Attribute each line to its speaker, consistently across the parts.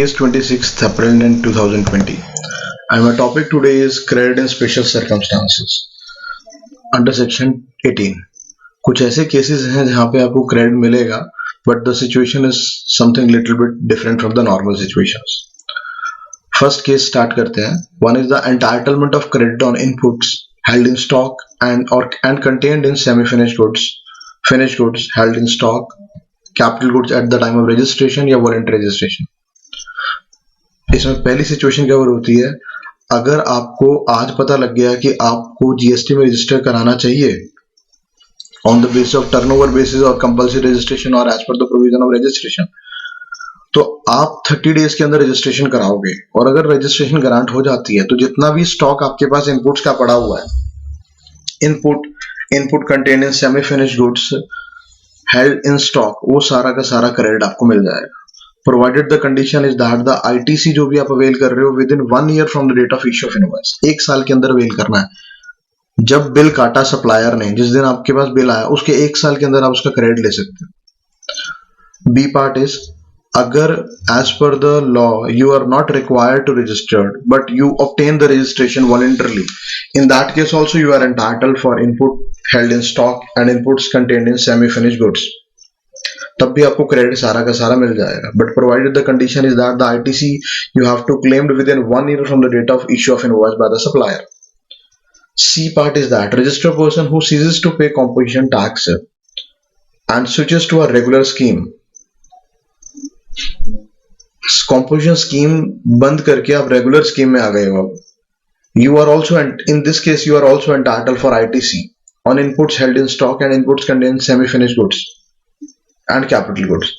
Speaker 1: Is 26th April in 2020 and my topic today is credit in special circumstances under section 18. कुछ ऐसे cases हैं जहाँ पे आपको क्रेडिट मिलेगा but the situation is something little bit different from the normal situations. First case start करते हैं. One is the entitlement of credit on inputs held in stock and contained in semi-finished finished goods held in stock, capital goods at the time of registration या voluntary registration. इसमें पहली situation क्या होती है, अगर आपको आज पता लग गया कि आपको जीएसटी में रजिस्टर कराना चाहिए on the basis of turnover basis और कंपल्सरी रजिस्ट्रेशन और as per the provision of registration, तो आप 30 डेज के अंदर रजिस्ट्रेशन कराओगे और अगर रजिस्ट्रेशन ग्रांट हो जाती है तो जितना भी स्टॉक आपके पास इनपुट्स का पड़ा हुआ है, input contain in semi finished goods held in stock, वो सारा का सारा क्रेडिट आपको मिल जाएगा. Provided the condition is that the ITC जो भी आप अवेल कर रहे हो within 1 year from the date of issue of invoice, 1 साल के अंदर अवेल करना है. जब बिल काटा सप्लायर ने, जिस दिन आपके पास बिल आया उसके 1 साल के अंदर आप उसका क्रेडिट ले सकते हो. बी पार्ट इज, अगर as per the law you are not required to registered but you obtain the registration voluntarily, in that case also you are entitled for input held in stock and inputs contained in semi finished goods, तब भी आपको credit सारा का सारा मिल जाएगा. But provided the condition is that the ITC you have to claimed within 1 year from the date of issue of invoice by the supplier. C part is that registered person who ceases to pay composition tax and switches to a regular scheme, composition scheme बंद करके आप regular scheme में आ गए हो, you are also in this case you are also entitled for ITC on inputs held in stock and inputs contain semi finished goods and capital goods.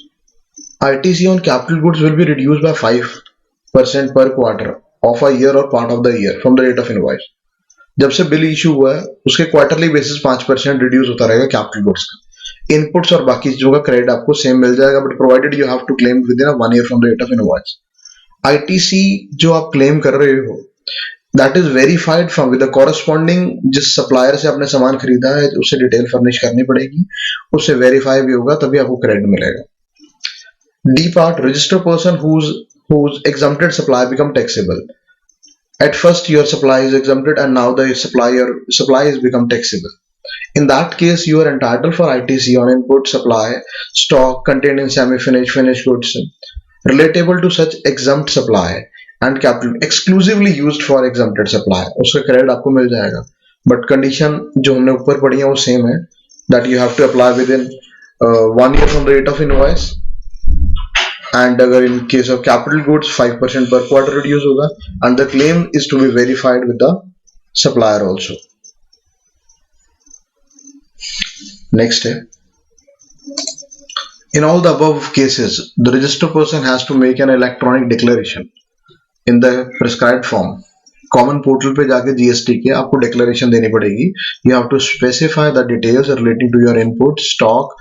Speaker 1: ITC on capital goods will be reduced by 5% per quarter of a year or part of the year from the date of invoice. जब से bill issue हुआ है उसके quarterly basis 5% reduce होता रहेगा capital goods का. Inputs और बाकी चीजों का क्रेडिट आपको सेम मिल जाएगा but provided you have to claim within 1 year from the date of invoice. ITC जो आप क्लेम कर रहे हो that is verified from with the corresponding, जिस सप्लायर से आपने सामान खरीदा है उससे डिटेल फर्निश करनी पड़ेगी, उससे वेरीफाई भी होगा तभी आपको क्रेडिट मिलेगा. D part, registered person whose exempted supply become taxable. At first your supply is exempted and now the supply is become taxable. In that case you are entitled for ITC on input supply stock contained in semi-finished goods relatable to such exempt supply and capital exclusively used for exempted supply, उसका credit आपको मिल जाएगा. But condition जो हमने ऊपर पढ़ी है वो सेम है, that you have to apply within 1 year from the date of invoice and अगर in case of capital goods 5% पर क्वार्टर रिड्यूस होगा and the claim is to be verified with the supplier also. Next है, in all the above cases the registered person has to make an electronic declaration in the prescribed form. Common portal पे जाके GST के आपको declaration देनी पड़ेगी. You have to specify the details relating to your input stock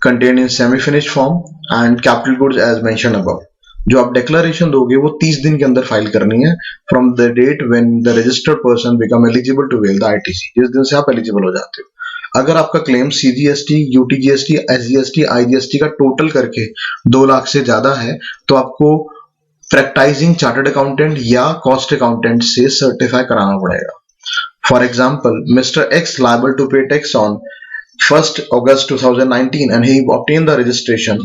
Speaker 1: contain in semi finished form and capital goods as mention above. जो आप declaration दोगे वो 30 दिन के अंदर फाइल करनी है from the date when the registered person become eligible to avail the ITC, जिस दिन से आप एलिजिबल हो जाते हो. अगर आपका claim CGST, UTGST, SGST, IGST का टोटल करके 2 लाख से ज्यादा है तो आपको प्रैक्टिसिंग चार्टर्ड अकाउंटेंट या कॉस्ट अकाउंटेंट से सर्टिफाई कराना पड़ेगा. For example, mister X liable to pay tax on 1st August 2019 and he obtained the registration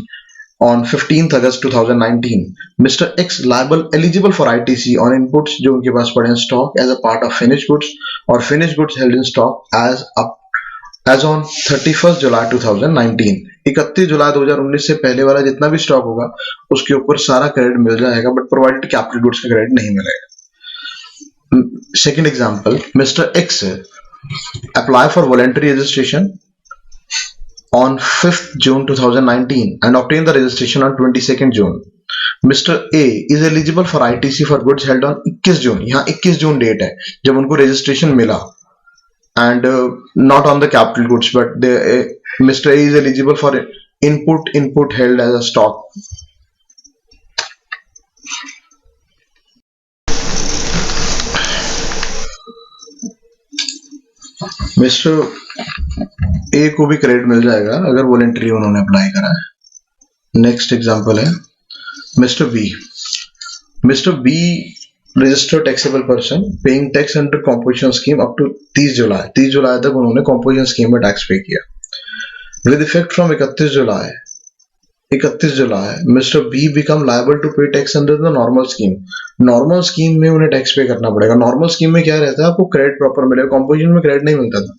Speaker 1: on 15th August 2019. Mr. X liable eligible for ITC on inputs जो उनके पास पड़े हैं stock as a part of finished goods और finished goods held in stock as on 31st July 2019. 31 जुलाई 2019 से पहले वाला जितना भी स्टॉक होगा उसके ऊपर सारा क्रेडिट मिल जाएगा बट प्रोवाइडेड कैपिटल गुड्स का क्रेडिट नहीं मिलेगा. Second example, mister x apply for voluntary registration on 5th June 2019 and obtain the registration on 22nd June. Mr. A is eligible for ITC for goods held on 21 June. यहाँ 21 जून date है जब उनको registration मिला and not on the capital goods but Mr. A is eligible for input held as a stock. Mr. A को भी credit मिल जाएगा अगर voluntary उन्होंने अप्लाई करा है. नेक्स्ट एग्जांपल है, Mr. B. Mr. B registered taxable person paying tax under composition scheme up to 30 जुलाई 30 जुलाई तक उन्होंने composition scheme में टैक्स पे किया. With effect from 31 July mister B become liable to pay tax under the normal scheme. Normal scheme में उन्हें tax पे करना पड़ेगा. नॉर्मल स्कीम में क्या रहता है, आपको क्रेडिट प्रॉपर मिलेगा, कंपोजिशन में क्रेडिट नहीं मिलता था.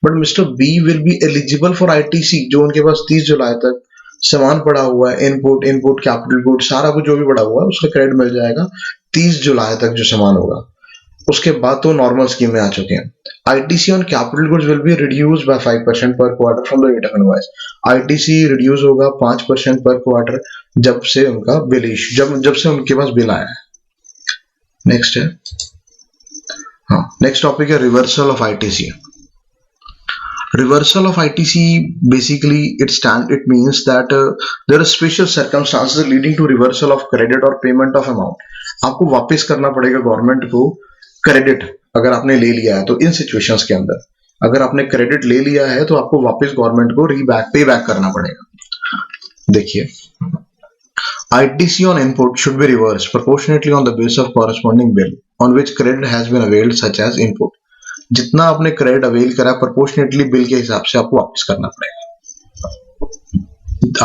Speaker 1: But mister B will be eligible for ITC. जो उनके पास 30 जुलाई तक सामान पड़ा हुआ है, इनपुट कैपिटल गुड सारा कुछ जो भी पड़ा हुआ है उसका क्रेडिट मिल जाएगा 30 जुलाई तक जो सामान होगा. उसके बाद तो नॉर्मल स्कीम में आ चुके हैं. ITC on capital goods will be reduced by 5% per quarter from the date of invoice. ITC reduce होगा 5% per quarter जब से उनका बिल जब से उनके पास बिल आया है. नेक्स्ट है, हाँ नेक्स्ट टॉपिक है reversal of ITC. Reversal of ITC basically it means that there are special circumstances leading to reversal of credit or payment of amount. आपको वापस करना पड़ेगा गवर्नमेंट को क्रेडिट अगर आपने ले लिया है तो. इन सिचुएशंस के अंदर अगर आपने क्रेडिट ले लिया है तो आपको वापस गवर्नमेंट को पे बैक करना पड़ेगा. देखिए, ITC on input should be reversed proportionately on the basis of corresponding bill on which credit has been availed such as input. जितना आपने क्रेडिट अवेल करा प्रोपोर्शनेटली बिल के हिसाब से आपको वापस करना पड़ेगा.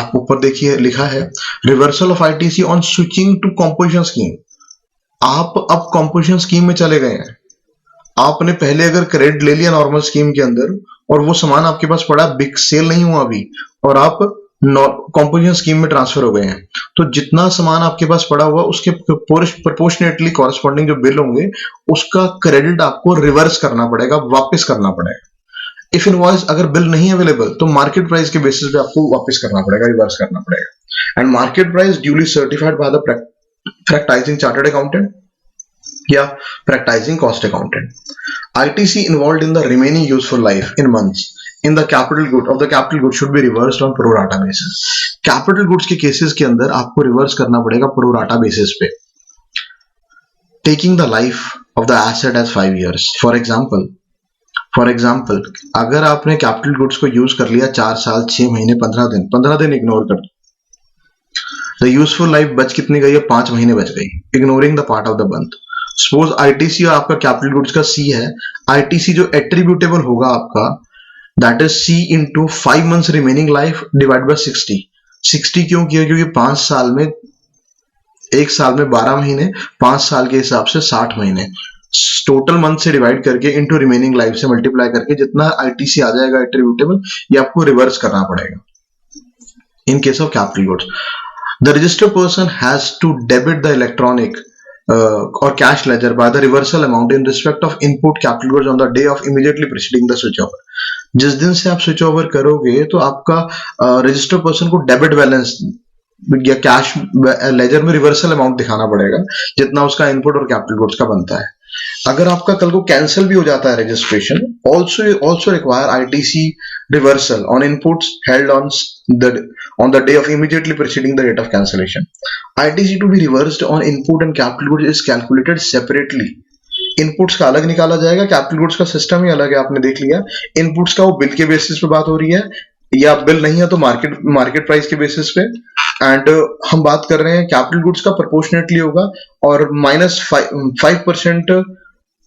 Speaker 1: आप ऊपर देखिए लिखा है reversal of ITC on switching to composition scheme. आप अब कंपोजिशन स्कीम में चले गए हैं. आपने पहले अगर क्रेडिट ले लिया नॉर्मल स्कीम के अंदर और वो सामान आपके पास पड़ा, बिग सेल नहीं हुआ अभी, और आप कंपोजिशन स्कीम में ट्रांसफर हो गए हैं, तो जितना सामान आपके पास पड़ा हुआ उसके प्रोपोर्शनेटली कॉरेस्पॉन्डिंग जो बिल होंगे उसका क्रेडिट आपको रिवर्स करना पड़ेगा, वापस करना पड़ेगा. इफ इनवॉइस अगर बिल नहीं अवेलेबल तो मार्केट प्राइस के बेसिस पे आपको वापस करना पड़ेगा, रिवर्स करना पड़ेगा. And market price duly certified by the practising chartered accountant या practising cost accountant. ITC involved in the remaining useful life in months in the capital good should be reversed on pro rata basis. Capital goods के cases के अंदर आपको reverse करना पड़ेगा pro rata basis पे. Taking the life of the asset as 5 years. For example अगर आपने capital goods को यूज कर लिया 4 साल 6 महीने 15 दिन इग्नोर कर, द यूजफुल लाइफ बच कितनी गई है, 5 महीने बच गई, ignoring the part of the month. Suppose ITC और आपका कैपिटल गुड्स का C है. ITC जो एट्रीब्यूटेबल होगा आपका that is C into 5 months remaining life divide by 60 क्यों किया, क्योंकि 5 साल में, एक साल में 12 महीने, 5 साल के हिसाब से 60 महीने, टोटल मंथ से डिवाइड करके इंटू रिमेनिंग लाइफ से मल्टीप्लाई करके जितना ITC आ जाएगा एट्रीब्यूटेबल ये आपको रिवर्स करना पड़ेगा. In case of capital goods the registered person has to debit the electronic or cash ledger by the reversal amount in respect of input capital goods on the day of immediately preceding the switch over. जिस दिन से आप switch over करोगे तो आपका registered person को debit balance या cash ledger में रिवर्सल अमाउंट दिखाना पड़ेगा जितना उसका इनपुट और कैपिटल गुड्स का बनता है. अगर आपका कल को कैंसिल भी हो जाता है registration, also require ITC reversal on inputs held on the day of immediately preceding the date of cancellation. ITC to be reversed on input and capital goods is calculated separately. Inputs का अलग निकाला जाएगा, capital goods का system ही अलग है. आपने देख लिया इनपुट्स का वो बिल के बेसिस पे बात हो रही है, या बिल नहीं है तो मार्केट प्राइस के बेसिस पे. एंड हम बात कर रहे हैं कैपिटल गुड्स का प्रोपोर्शनेटली होगा और -5%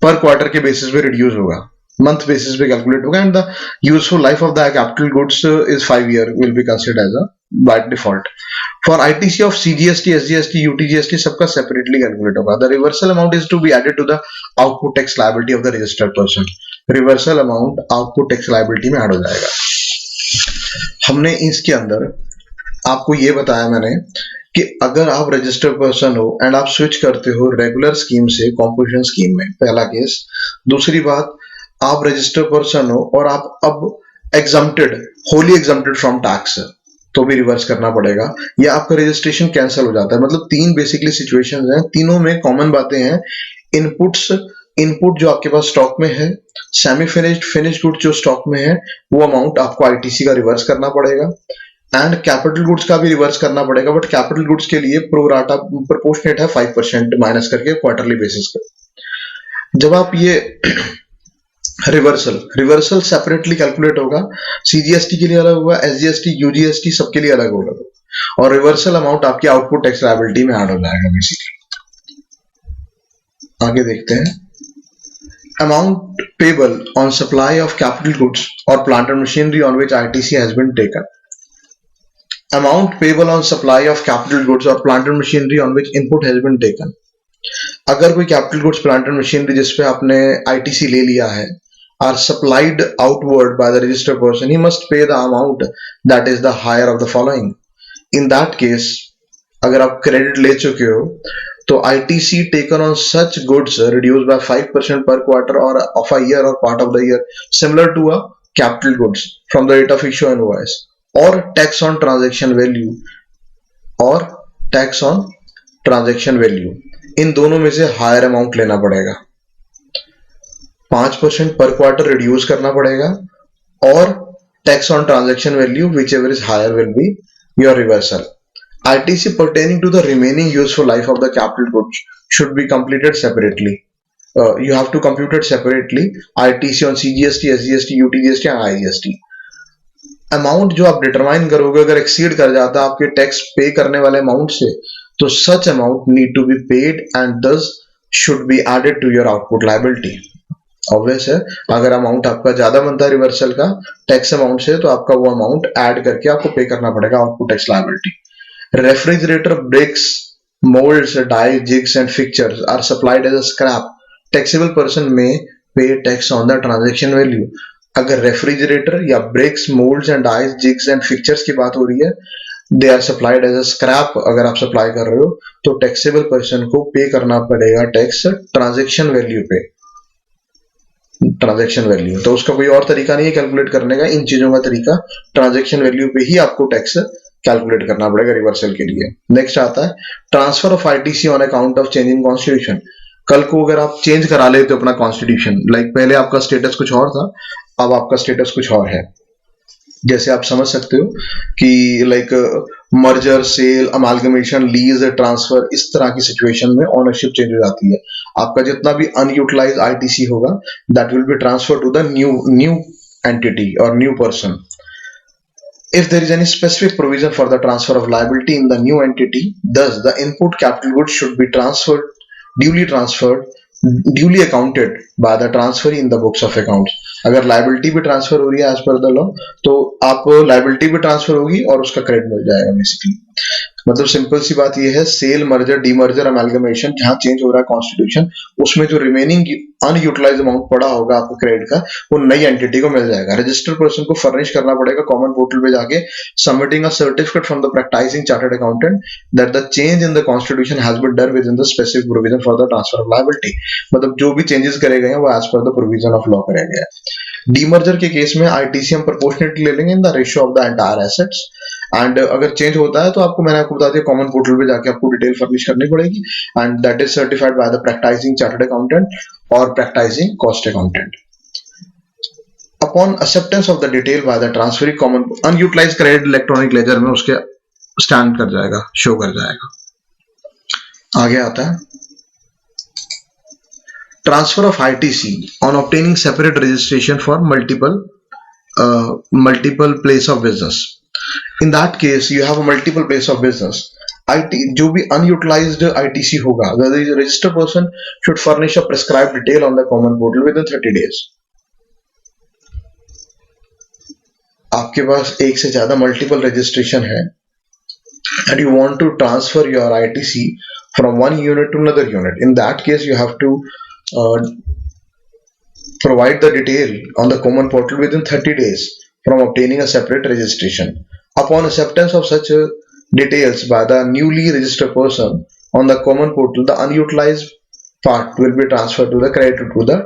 Speaker 1: पर क्वार्टर के बेसिस पे रिड्यूस होगा, मंथ बेसिस पे कैलकुलेट होगा. And the useful life of the capital goods is 5 year will be considered as a by default. For ITC ऑफ CGST, SGST, UTGST सबका सेपरेटली कैलकुलेट होगा. The reversal amount is to be added to the output tax liability of the registered person. Reversal amount output tax liability में add हो जाएगा. हमने इसके अंदर आपको ये बताया मैंने कि अगर आप रजिस्टर्ड पर्सन हो एंड आप स्विच करते हो रेगुलर स्कीम से कॉम्पोजिशन स्कीम में, पहला केस. दूसरी बात, आप रजिस्टर्ड पर्सन हो और आप अब होली एग्जम्प्टेड फ्रॉम टैक्स, तो भी रिवर्स करना पड़ेगा. या आपका रजिस्ट्रेशन कैंसिल हो जाता है. मतलब 3 बेसिकली सिचुएशंस हैं, तीनों में कॉमन बातें हैं. इनपुट जो आपके पास स्टॉक में है, सेमी फिनिश्ड गुड जो स्टॉक में है, वो अमाउंट आपको ITC का रिवर्स करना पड़ेगा. एंड कैपिटल गुड्स का भी रिवर्स करना पड़ेगा, बट कैपिटल गुड्स के लिए प्रो राटा प्रोपोर्शनेट है 5% माइनस करके क्वार्टरली बेसिस पर. जब आप ये रिवर्सल सेपरेटली कैलकुलेट होगा, CGST के लिए अलग होगा, SGST, UGST सबके लिए अलग होगा. और रिवर्सल अमाउंट आपकी आउटपुट टैक्स लायबिलिटी में ऐड हो जाएगा बेसिकली। आगे देखते हैं, amount payable on supply of capital goods or plant and machinery on which ITC has been taken. Amount payable on supply of capital goods or plant and machinery on which input has been taken. अगर कोई capital goods, plant and machinery जिस पे आपने ITC ले लिया है are supplied outward by the registered person, he must pay the amount that is the higher of the following. In that case, अगर आप credit ले चुके हो तो ITC taken on such goods reduced by 5% per quarter or of a year or part of the year, similar to a capital goods from the date of issue invoice, or tax on transaction value, or tax on transaction value. इन दोनों में से higher amount लेना पड़ेगा, 5% पर quarter reduce करना पड़ेगा, और tax on transaction value whichever is higher will be your reversal. ITC pertaining to the remaining useful life of the capital goods should be completed separately. You have to compute it separately. ITC on CGST, SGST, UTGST and IGST. Amount जो आप determine करोगे अगर exceed कर जाता है आपके tax पे करने वाले अमाउंट से, तो such amount need to be paid and this should be added to your output liability. Obvious है, अगर अमाउंट आपका ज्यादा बनता है रिवर्सल का टैक्स अमाउंट से, तो आपका वो अमाउंट ऐड करके आपको पे करना पड़ेगा output tax liability. Refrigerator bricks, molds, dies, jigs and fixtures are supplied as a scrap. Taxable person may pay tax on the transaction value. अगर रेफ्रिजरेटर या bricks, moulds and dies, jigs and fixtures की बात हो रही है, they are supplied as a scrap. अगर आप supply कर रहे हो तो टैक्सेबल पर्सन को पे करना पड़ेगा टैक्स ट्रांजैक्शन वैल्यू पे, ट्रांजैक्शन वैल्यू. तो उसका कोई और तरीका नहीं है कैलकुलेट करने का, इन चीजों का तरीका ट्रांजैक्शन वैल्यू पे ही आपको टैक्स कैलकुलेट करना पड़ेगा रिवर्सल के लिए. नेक्स्ट आता है transfer of ITC on account of change in constitution. कल को अगर आप चेंज करा लेते हो अपना कॉन्स्टिट्यूशन, लाइक पहले आपका स्टेटस कुछ और था, अब आपका स्टेटस कुछ और है. जैसे आप समझ सकते हो कि like merger, sale, amalgamation, lease, transfer, इस तरह की सिचुएशन में ओनरशिप चेंज हो जाती है. आपका जितना भी अनयूटिलाइज ITC होगा that will be transfer to the new entity और new person. If there is any specific provision for the transfer of liability in the new entity, thus the input capital goods should be duly accounted by the transferee in the books of accounts. अगर liability भी transfer हो रही है as per the law, तो आप liability भी transfer होगी और उसका क्रेडिट मिल जाएगा बेसिकली. मतलब सिंपल सी बात यह है, सेल, मर्जर, डीमर्जर, अमेलगमेशन जहां चेंज हो रहा है कॉन्स्टिट्यूशन, उसमें जो रिमेनिंग अनयूटिलाइज अमाउंट पड़ा होगा आपको क्रेडिट का, वो नई एंटिटी को मिल जाएगा. रजिस्टर्ड पर्सन को फर्निश करना पड़ेगा कॉमन पोर्टल पे जाके, submitting a certificate from the practising chartered accountant that the change in the constitution has been done within the specific provision for the transfer of liability. मतलब जो भी changes करे गए हैं वो as per the provision of law करे गए हैं. डीमर्जर के केस में ITC हम प्रोपोर्शनेटली ले लेंगे in the ratio of the entire assets. And अगर चेंज होता है तो मैंने आपको बता दिया कॉमन पोर्टल पे जाके आपको डिटेल फर्निश करनी पड़ेगी, and that is certified by the practising chartered accountant और practising cost accountant. Upon acceptance of the detail by the transferee, common unutilised credit electronic ledger में उसके स्टैंड कर जाएगा, शो कर जाएगा. आगे आता है transfer of ITC on obtaining separate registration for multiple place of business. In that case, you have a multiple place of business. जो भी unutilized ITC होगा, the registered person should furnish a prescribed detail on the common portal within 30 days. आपके पास एक से ज्यादा multiple registration है and you want to transfer your ITC from one unit to another unit. In that case, you have to provide the detail on the common portal within 30 days from obtaining a separate registration. Upon acceptance of such details by the newly registered person on the common portal, the unutilized part will be transferred to the creditor to the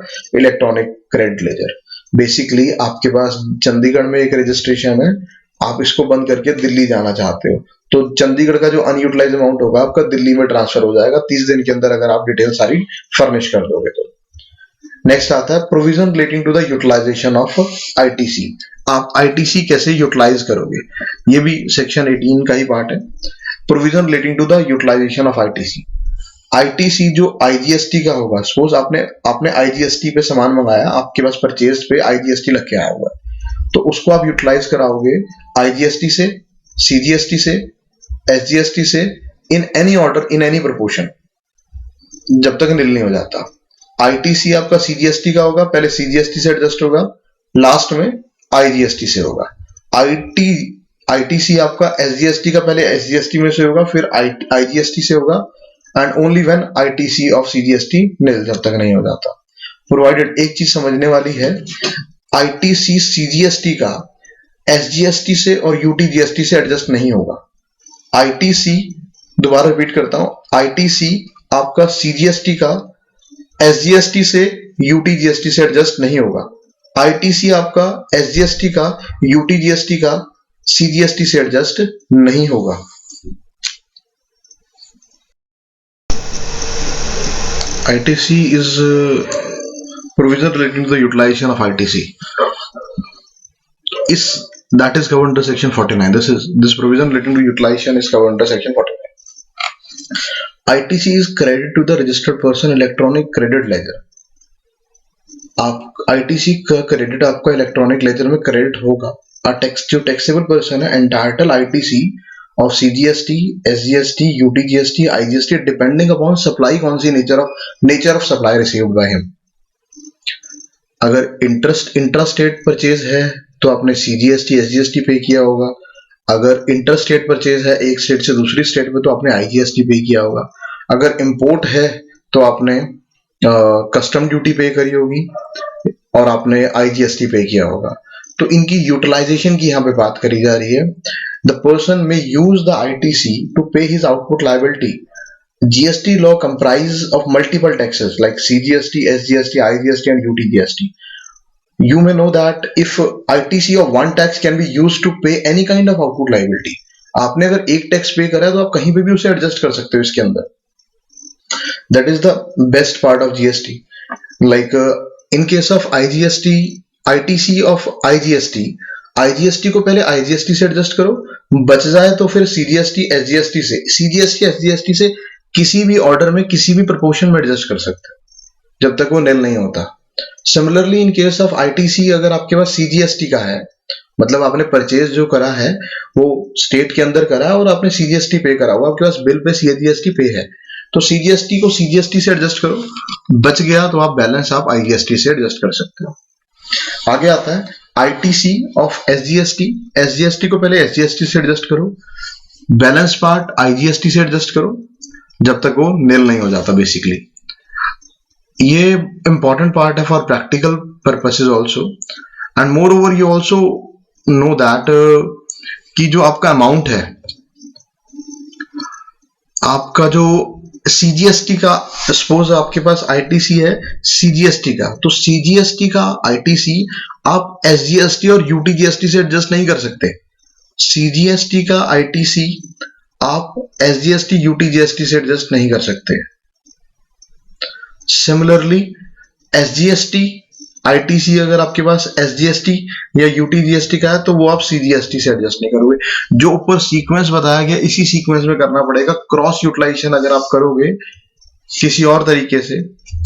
Speaker 1: electronic credit ledger. Basically, आपके पास चंडीगढ़ में एक registration है, आप इसको बंद करके दिल्ली जाना चाहते हो, तो चंडीगढ़ का जो अनयूटिलाइज अमाउंट होगा आपका दिल्ली में ट्रांसफर हो जाएगा 30 दिन के अंदर, अगर आप डिटेल सारी फर्निश कर दोगे तो. नेक्स्ट आता है provision relating to the utilization of ITC. आप ITC कैसे यूटिलाइज करोगे, ये भी सेक्शन 18 का ही पार्ट है. Provision relating to the utilization of ITC जो IGST का होगा, सपोज आपने IGST पे सामान मंगाया, आपके पास परचेज पे IGST लग के आया हुआ है, तो उसको आप यूटिलाइज कराओगे IGST से, CGST से, SGST से in any order in any proportion जब तक नील नहीं हो जाता। ITC आपका CGST का होगा, पहले CGST से एडजस्ट होगा, लास्ट में IGST से होगा। ITC आपका SGST का पहले SGST में से होगा, फिर IGST से होगा, एंड ओनली व्हेन ITC ऑफ CGST नील जब तक नहीं हो जाता। प्रोवाइडेड, एक चीज समझने वाली है, ITC CGST का SGST से और UTGST से एडजस्ट नहीं होगा। ITC, दोबारा रिपीट करता हूं, ITC आपका CGST का SGST से UTGST से एडजस्ट नहीं होगा। ITC आपका SGST का UTGST का CGST से एडजस्ट नहीं होगा। ITC is provision relating to the utilization of ITC. That is covered under section 49. This provision relating to utilization is covered under section 49. ITC is credited to the registered person electronic credit ledger. आप ITC का credit आपका electronic ledger में credit होगा। जो taxable person है entitle ITC of CGST, SGST, UTGST, IGST depending upon supply, कौन सी nature of supply received by him। अगर intrastate purchase है तो आपने CGST, SGST पे किया होगा। अगर इंटरस्टेट परचेज है एक स्टेट से दूसरी स्टेट में तो आपने IGST पे किया होगा। अगर इंपोर्ट है तो आपने कस्टम ड्यूटी पे करी होगी और आपने IGST पे किया होगा। तो इनकी यूटिलाइजेशन की यहाँ पे बात करी जा रही है। द पर्सन में यूज द ITC टू पे his output liability. GST law comprise of multiple taxes like CGST, SGST, IGST and UTGST. You may know that if ITC of one tax can be used to pay any kind of output liability. आपने अगर एक tax पे करा है तो आप कहीं पे भी उसे एडजस्ट कर सकते हो इसके अंदर। That is the best part of GST. Like in case of IGST, ITC of IGST को पहले IGST से एडजस्ट करो, बच जाए तो फिर CGST, SGST से, CGST, SGST से किसी भी ऑर्डर में किसी भी प्रोपोर्शन में एडजस्ट कर सकते हो जब तक वो नील नहीं होता। Similarly in case of ITC, अगर आपके पास CGST का है, मतलब आपने परचेज जो करा है वो स्टेट के अंदर करा है और आपने CGST पे करा हुआ, आपके पास बिल पे CGST पे है, तो CGST को CGST से एडजस्ट करो, बच गया तो आप बैलेंस आप IGST से एडजस्ट कर सकते हो। आगे आता है ITC ऑफ SGST। SGST को पहले SGST से एडजस्ट करो, बैलेंस पार्ट IGST से एडजस्ट करो जब तक वो नील नहीं हो जाता। बेसिकली ये इंपॉर्टेंट पार्ट है for practical purposes also, and more over you also know that कि जो आपका अमाउंट है, आपका जो CGST का, सपोज आपके पास ITC है CGST का, तो CGST का ITC आप SGST और UTGST से एडजस्ट नहीं कर सकते। CGST का ITC आप SGST, UTGST से एडजस्ट नहीं कर सकते। सिमिलरली SGST ITC अगर आपके पास SGST या UTGST का है तो वो आप CGST से एडजस्ट नहीं करोगे। जो ऊपर सीक्वेंस बताया गया इसी सीक्वेंस में करना पड़ेगा। क्रॉस यूटिलाइजेशन अगर आप करोगे किसी और तरीके से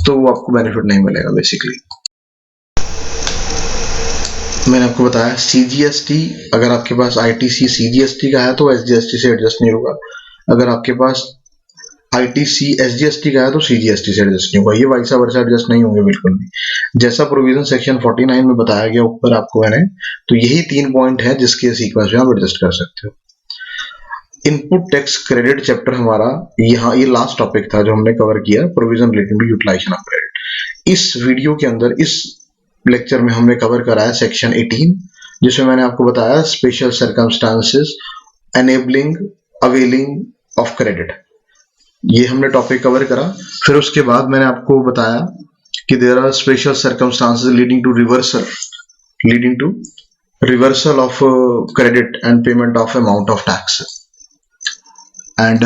Speaker 1: तो वो आपको बेनिफिट नहीं मिलेगा। बेसिकली मैंने आपको बताया CGST अगर आपके पास ITC CGST का है तो SGST से एडजस्ट नहीं होगा। अगर आपके पास ITC SGST का है तो CGST से एडजस्ट नहीं होगा। ये वाइसा वर्सा एडजस्ट नहीं होंगे बिल्कुल भी। जैसा प्रोविजन सेक्शन 49 में बताया गया ऊपर आपको मैंने, तो यही 3 पॉइंट है जिसके सीक्वेंस में आप एडजस्ट कर सकते हो। इनपुट टैक्स क्रेडिट चैप्टर हमारा यहाँ ये लास्ट टॉपिक था जो हमने कवर किया, provision relating to utilization of credit. इस वीडियो के अंदर इस लेक्चर में हमने कवर कराया सेक्शन 18, जिसमें मैंने आपको बताया special circumstances enabling availing of credit. ये हमने टॉपिक कवर करा। फिर उसके बाद मैंने आपको बताया कि there are special circumstances leading to reversal of credit and payment of amount of tax, and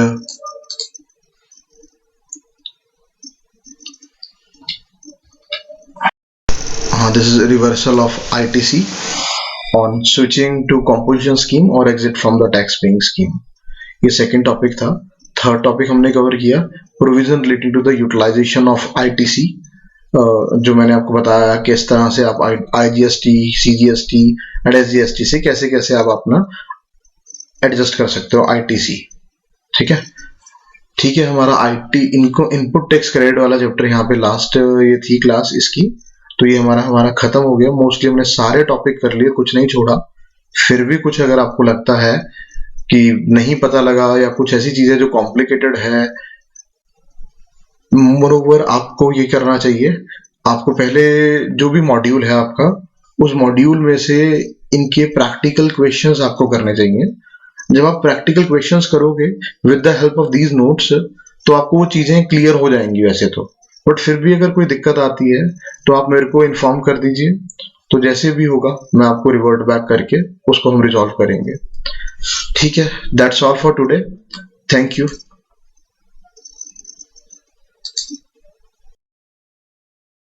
Speaker 1: this is reversal of ITC on switching to composition scheme or exit from the tax paying scheme। ये second topic था। Third topic हमने cover किया provision relating to the utilization of ITC, जो मैंने आपको बताया किस तरह से आप IGST, CGST एंड SGST से कैसे कैसे आप अपना एडजस्ट कर सकते हो ITC। ठीक है, हमारा आईटी इनको इनपुट टैक्स क्रेडिट वाला चैप्टर यहाँ पे लास्ट ये थी क्लास इसकी, तो ये हमारा खत्म हो गया। मोस्टली हमने सारे टॉपिक कर लिए, कुछ नहीं छोड़ा। फिर भी कुछ अगर आपको लगता है कि नहीं पता लगा या कुछ ऐसी चीजें जो कॉम्प्लिकेटेड है, मोरोवर आपको ये करना चाहिए, आपको पहले जो भी मॉड्यूल है आपका, उस मॉड्यूल में से इनके प्रैक्टिकल क्वेश्चंस आपको करने चाहिए। जब आप प्रैक्टिकल क्वेश्चंस करोगे with the help of these notes, तो आपको वो चीजें क्लियर हो जाएंगी वैसे तो। बट फिर भी अगर कोई दिक्कत आती है तो आप मेरे को इन्फॉर्म कर दीजिए, तो जैसे भी होगा मैं आपको रिवर्ट बैक करके उसको हम रिजॉल्व करेंगे। ठीक है, that's all for today. Thank you.